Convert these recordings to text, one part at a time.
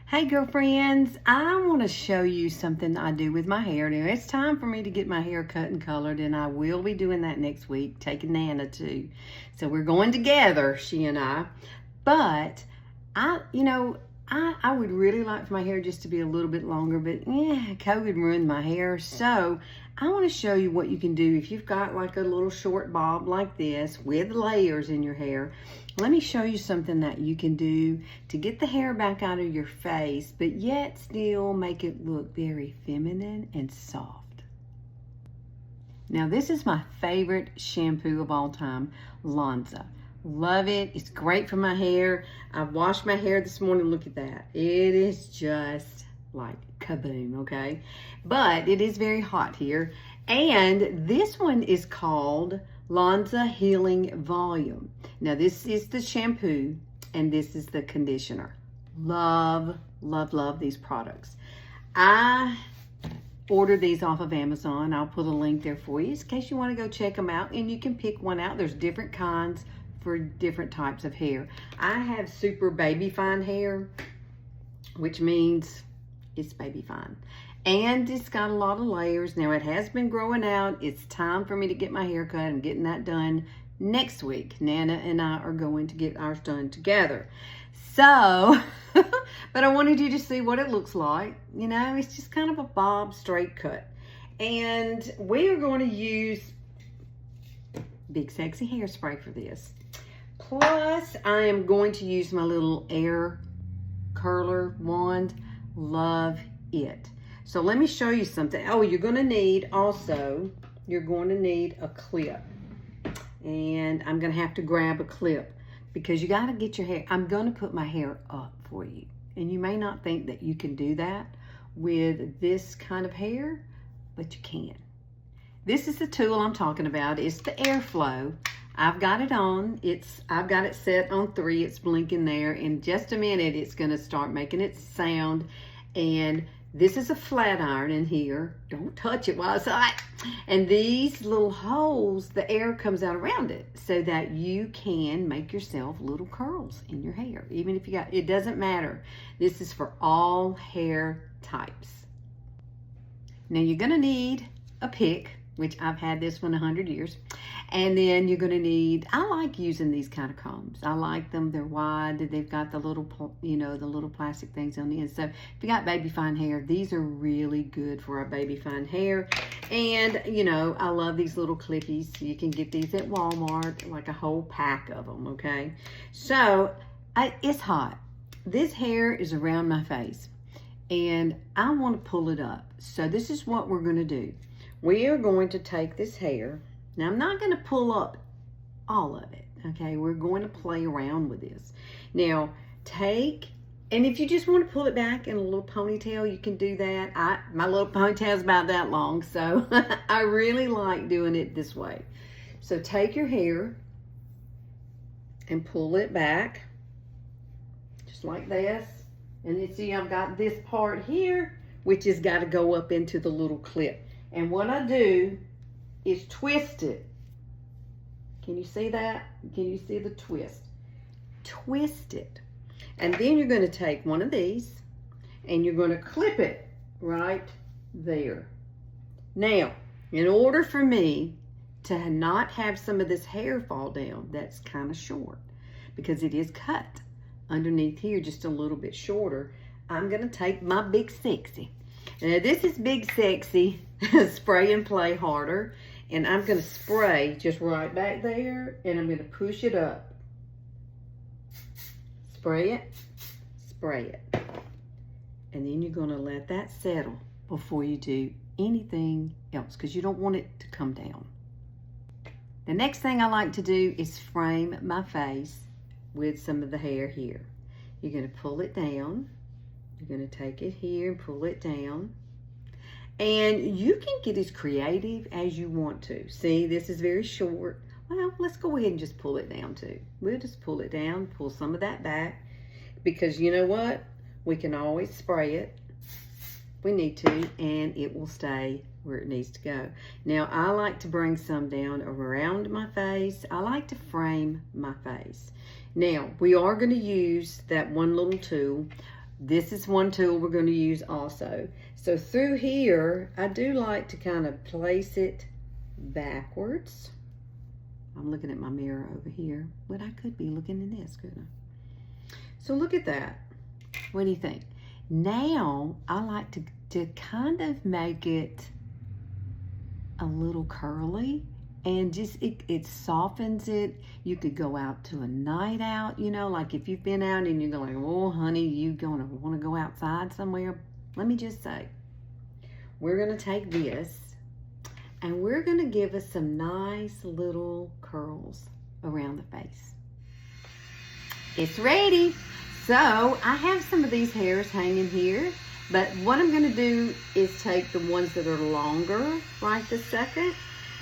Hey girlfriends, I want to show you something I do with my hair. Now it's time for me to get my hair cut and colored, and I will be doing that next week, taking Nana too. So we're going together, she and I. But I would really like for my hair just to be a little bit longer, but yeah, COVID ruined my hair. So I want to show you what you can do if you've got like a little short bob like this with layers in your hair. Let me show you something that you can do to get the hair back out of your face, but yet still make it look very feminine and soft. Now this is my favorite shampoo of all time, Lonza. Love it. It's great for my hair. I washed my hair this morning. Look at that. It is just like kaboom, okay? But it is very hot here. And this one is called Lonza Healing Volume. Now this is the shampoo and this is the conditioner. Love, love, love these products. I ordered these off of Amazon. I'll put a link there for you in case you want to go check them out, and you can pick one out. There's different kinds for different types of hair. I have super baby fine hair, which means it's baby fine. And it's got a lot of layers. Now it has been growing out. It's time for me to get my hair cut. I'm getting that done next week. Nana and I are going to get ours done together. So, but I wanted you to see what it looks like. You know, it's just kind of a bob straight cut. And we are going to use Big Sexy Hairspray for this. Plus, I am going to use my little air curler wand. Love it. So let me show you something. Oh, you're going to need a clip. And I'm going to have to grab a clip because you got to get your hair. I'm going to put my hair up for you. And you may not think that you can do that with this kind of hair, but you can. This is the tool I'm talking about. It's the Airflow. I've got it on. I've got it set on 3. It's blinking there. In just a minute, it's going to start making its sound. And this is a flat iron in here. Don't touch it while it's hot. And these little holes, the air comes out around it so that you can make yourself little curls in your hair. Even if you got, it doesn't matter. This is for all hair types. Now you're going to need a pick, which I've had this one 100 years. And then you're going to need, I like using these kind of combs. I like them. They're wide. They've got the little, the little plastic things on the end. So if you got baby fine hair, these are really good for our baby fine hair. And, I love these little clippies. You can get these at Walmart, like a whole pack of them, okay? So it's hot. This hair is around my face, and I want to pull it up. So this is what we're going to do. We are going to take this hair. Now, I'm not going to pull up all of it, okay? We're going to play around with this. Now, and if you just want to pull it back in a little ponytail, you can do that. My little ponytail is about that long, so I really like doing it this way. So take your hair and pull it back, just like this. And you see I've got this part here, which has got to go up into the little clip. And what I do is twist it. Can you see that? Can you see the twist? Twist it. And then you're going to take one of these and you're going to clip it right there. Now, in order for me to not have some of this hair fall down, that's kind of short because it is cut underneath here just a little bit shorter, I'm going to take my Big Sexy. Now this is Big Sexy Spray and Play Harder. And I'm going to spray just right back there, and I'm going to push it up. Spray it, spray it. And then you're going to let that settle before you do anything else, because you don't want it to come down. The next thing I like to do is frame my face with some of the hair here. You're going to pull it down. You're going to take it here and pull it down. And you can get as creative as you want to. See, this is very short. Well, let's go ahead and just pull it down too. We'll just pull it down, pull some of that back. Because you know what? We can always spray it. We need to, and it will stay where it needs to go. Now, I like to bring some down around my face. I like to frame my face. Now, we are going to use that one little tool. This is one tool we're going to use also. So through here, I do like to kind of place it backwards. I'm looking at my mirror over here, but I could be looking in this, couldn't I? So look at that. What do you think? Now, I like to kind of make it a little curly, and just it softens it. You could go out to a night out, you know, like if you've been out and you're going, oh honey, you gonna want to go outside somewhere. Let me just say, we're gonna take this and we're gonna give us some nice little curls around the face. It's ready. So I have some of these hairs hanging here, but what I'm gonna do is take the ones that are longer right this second,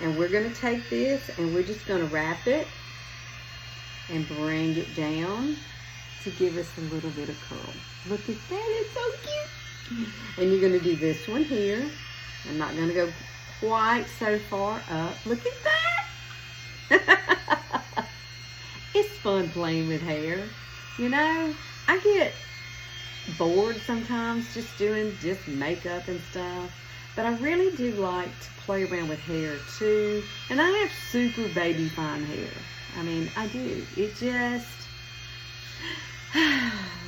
and we're gonna take this and we're just gonna wrap it and bring it down to give us a little bit of curl. Look at that, it's so cute. And you're gonna do this one here. I'm not gonna go quite so far up. Look at that. It's fun playing with hair. You know, I get bored sometimes just doing makeup and stuff, but I really do like to play around with hair too. And I have super baby fine hair. I mean, I do. It just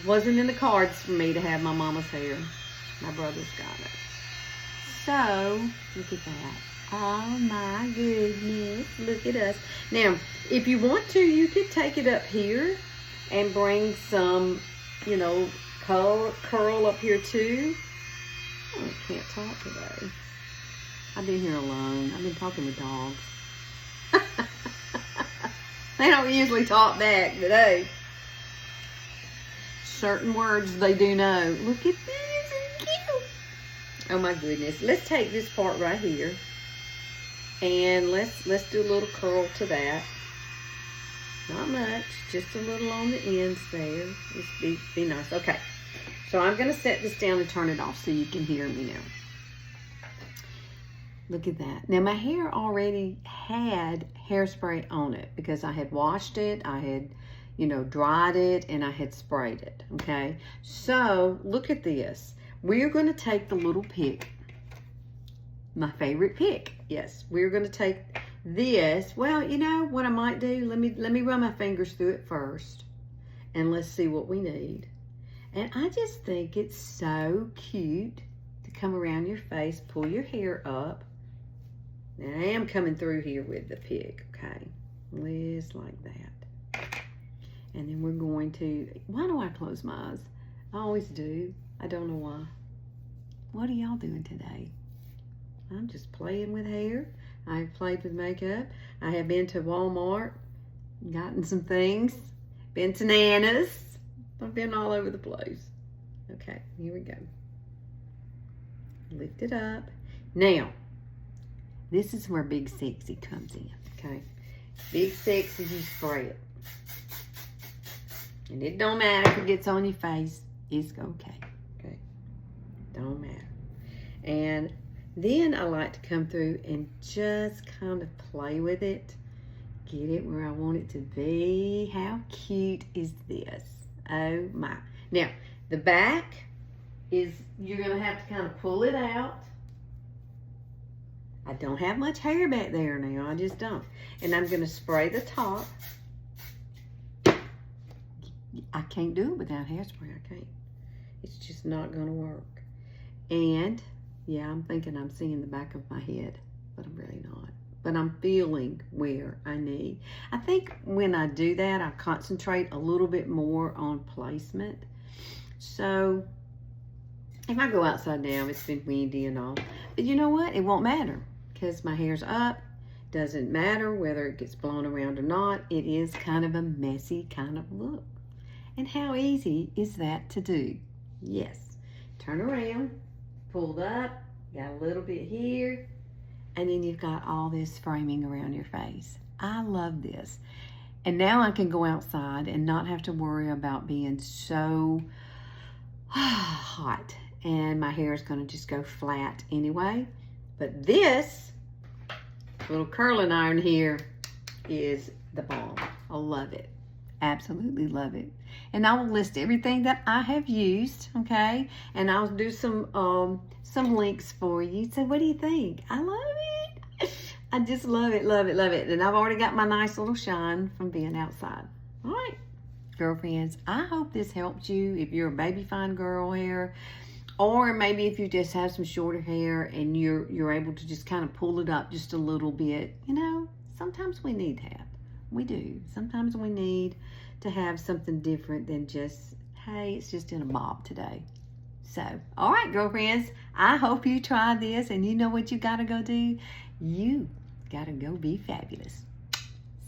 wasn't in the cards for me to have my mama's hair. My brother's got it. So, look at that. Oh my goodness, look at us. Now, if you want to, you could take it up here and bring some, you know, curl up here too. Oh, I can't talk today. I've been here alone. I've been talking with dogs. They don't usually talk back, but hey, certain words they do know. Look at this, it's cute. Oh my goodness. Let's take this part right here and let's do a little curl to that. Not much, just a little on the ends there. Just be nice. Okay, so I'm gonna set this down and turn it off so you can hear me now. Look at that. Now my hair already had hairspray on it because I had washed it, I had, you know, dried it, and I had sprayed it, okay? So look at this. We're gonna take the little pick, my favorite pick. Yes, we're gonna take this. Well, you know what I might do? Let me run my fingers through it first and let's see what we need. And I just think it's so cute to come around your face, pull your hair up. Now I am coming through here with the pick, okay? Just like that. And then we're going to, why do I close my eyes? I always do. I don't know why. What are y'all doing today? I'm just playing with hair. I've played with makeup. I have been to Walmart, gotten some things, been to Nana's. I've been all over the place. Okay, here we go. Lift it up. Now, this is where Big Sexy comes in, okay? Big Sexy, you spray it. And it don't matter if it gets on your face. It's okay, okay? Don't matter. And then I like to come through and just kind of play with it. Get it where I want it to be. How cute is this? Oh my. Now, the back is, you're gonna have to kind of pull it out. I don't have much hair back there now, I just don't. And I'm gonna spray the top. I can't do it without hairspray, I can't. It's just not gonna work. And yeah, I'm thinking I'm seeing the back of my head, but I'm really not. But I'm feeling where I need. I think when I do that, I concentrate a little bit more on placement. So if I go outside now, it's been windy and all, but you know what? It won't matter because my hair's up. Doesn't matter whether it gets blown around or not. It is kind of a messy kind of look. And how easy is that to do? Yes. Turn around, pulled up, got a little bit here, and then you've got all this framing around your face. I love this. And now I can go outside and not have to worry about being so hot. And my hair is going to just go flat anyway. But this little curling iron here is the bomb. I love it. Absolutely love it. And I will list everything that I have used, okay? And I'll do some links for you. So what do you think? I love it. I just love it, love it, love it. And I've already got my nice little shine from being outside. All right, girlfriends, I hope this helped you if you're a baby fine girl hair, or maybe if you just have some shorter hair and you're able to just kind of pull it up just a little bit. You know, sometimes we need that. We do. Sometimes we need to have something different than just, hey, it's just in a bob today. So, all right, girlfriends, I hope you try this, and you know what you got to go do? You got to go be fabulous.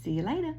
See you later.